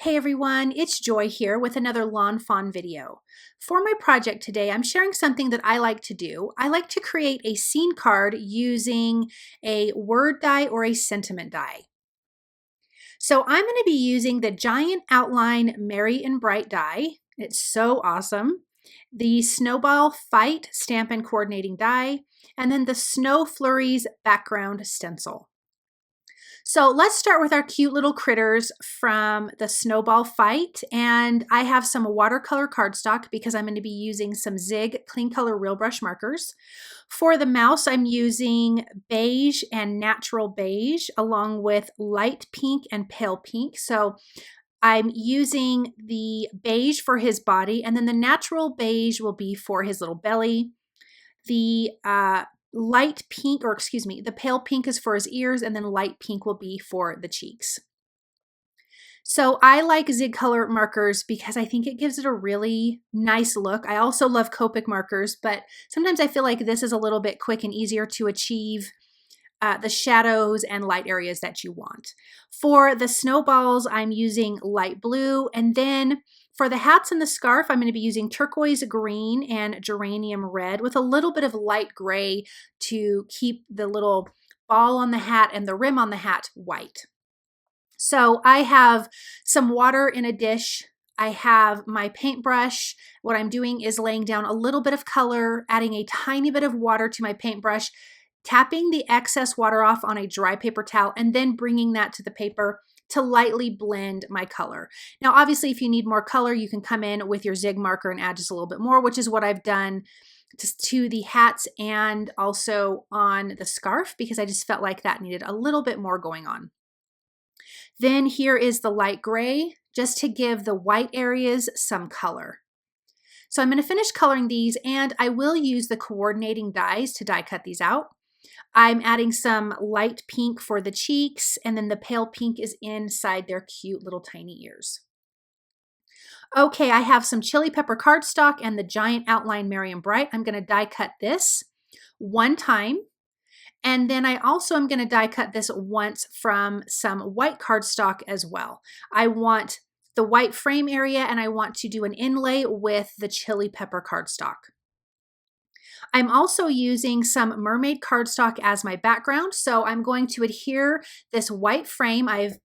Hey everyone, it's Joy here with another lawn fawn video. For my project today, I'm sharing something that I like to do. I like to create a scene card using a word die or a sentiment die. So I'm going to be using the Giant Outline Merry and Bright die. It's so awesome. The Snowball Fight Stamp and Coordinating die, and then the Snow Flurries Background Stencil. So let's start with our cute little critters from the Snowball Fight. And I have some watercolor cardstock because I'm going to be using some Zig Clean Color Real Brush markers. For the mouse, I'm using beige and natural beige along with light pink and pale pink. So I'm using the beige for his body, and then the natural beige will be for his little belly. The light pink, or excuse me, the pale pink is for his ears, and then light pink will be for the cheeks. So I like Zig color markers because I think it gives it a really nice look. I also love Copic markers, but sometimes I feel like this is a little bit quick and easier to achieve the shadows and light areas that you want. For the snowballs, I'm using light blue, and then for the hats and the scarf, I'm going to be using turquoise green and geranium red with a little bit of light gray to keep the little ball on the hat and the rim on the hat white. So I have some water in a dish. I have my paintbrush. What I'm doing is laying down a little bit of color, adding a tiny bit of water to my paintbrush, tapping the excess water off on a dry paper towel, and then bringing that to the paper to lightly blend my color. Now, obviously, if you need more color, you can come in with your Zig marker and add just a little bit more, which is what I've done to the hats and also on the scarf, because I just felt like that needed a little bit more going on. Then here is the light gray, just to give the white areas some color. So I'm going to finish coloring these, and I will use the coordinating dies to die cut these out. I'm adding some light pink for the cheeks, and then the pale pink is inside their cute little tiny ears. Okay, I have some chili pepper cardstock and the Giant Outline Merry and Bright. I'm going to die cut this one time, and then I also am going to die cut this once from some white cardstock as well. I want the white frame area, and I want to do an inlay with the chili pepper cardstock. I'm also using some mermaid cardstock as my background, so I'm going to adhere this white frame. I've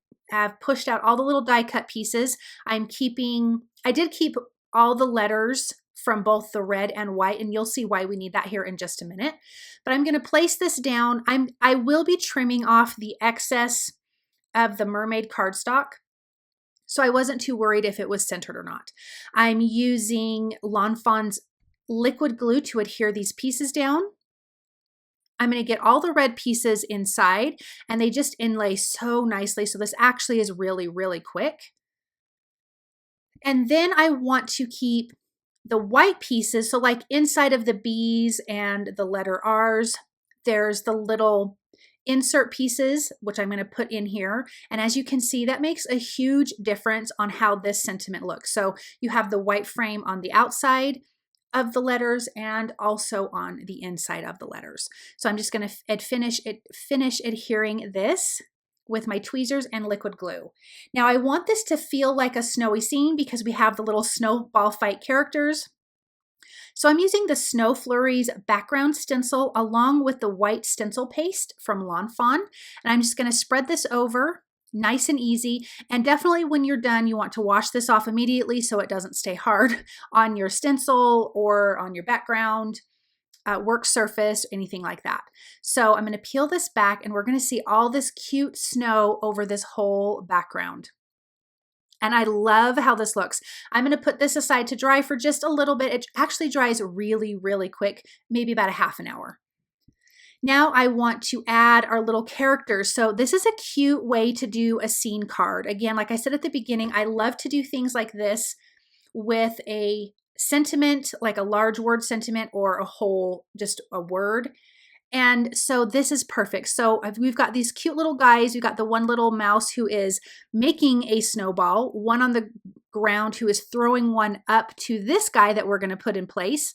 pushed out all the little die cut pieces. I did keep all the letters from both the red and white, and you'll see why we need that here in just a minute. But I'm going to place this down. I will be trimming off the excess of the mermaid cardstock, so I wasn't too worried if it was centered or not. I'm using lawnfawn's liquid glue to adhere these pieces down. I'm going to get all the red pieces inside, and they just inlay so nicely. So this actually is really, really quick. And then I want to keep the white pieces. So like inside of the B's and the letter R's, there's the little insert pieces, which I'm going to put in here. And as you can see, that makes a huge difference on how this sentiment looks. So you have the white frame on the outside of the letters and also on the inside of the letters. So I'm just going to finish adhering this with my tweezers and liquid glue. Now I want this to feel like a snowy scene because we have the little Snowball Fight characters. So I'm using the Snow Flurries background stencil along with the white stencil paste from Lawn Fawn, and I'm just going to spread this over nice and easy. And definitely when you're done, you want to wash this off immediately so it doesn't stay hard on your stencil or on your background, work surface, anything like that. So I'm going to peel this back, and we're going to see all this cute snow over this whole background. And I love how this looks. I'm going to put this aside to dry for just a little bit. It actually dries really, really quick, maybe about a half an hour. Now I want to add our little characters. So this is a cute way to do a scene card. Again, like I said at the beginning, I love to do things like this with a sentiment, like a large word sentiment or a whole, just a word. And so this is perfect. So we've got these cute little guys. We've got the one little mouse who is making a snowball, one on the ground who is throwing one up to this guy that we're going to put in place.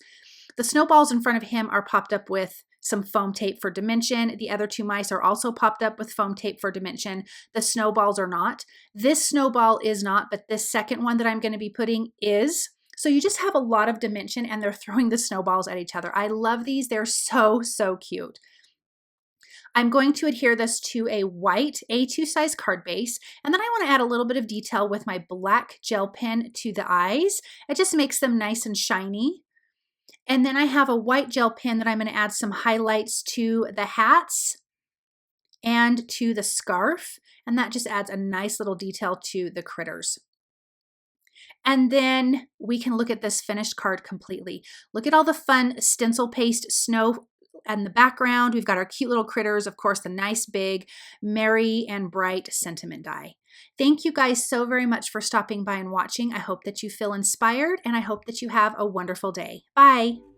The snowballs in front of him are popped up with some foam tape for dimension. The other two mice are also popped up with foam tape for dimension. The snowballs are not. This snowball is not, but this second one that I'm going to be putting is. So you just have a lot of dimension and they're throwing the snowballs at each other. I love these. They're so, so cute. I'm going to adhere this to a white A2 size card base, and then I want to add a little bit of detail with my black gel pen to the eyes. It just makes them nice and shiny. And then I have a white gel pen that I'm going to add some highlights to the hats and to the scarf, and that just adds a nice little detail to the critters. And then we can look at this finished card completely. Look at all the fun stencil paste snow in the background. We've got our cute little critters, of course, the nice big merry and bright sentiment die. Thank you guys so very much for stopping by and watching. I hope that you feel inspired and I hope that you have a wonderful day. Bye.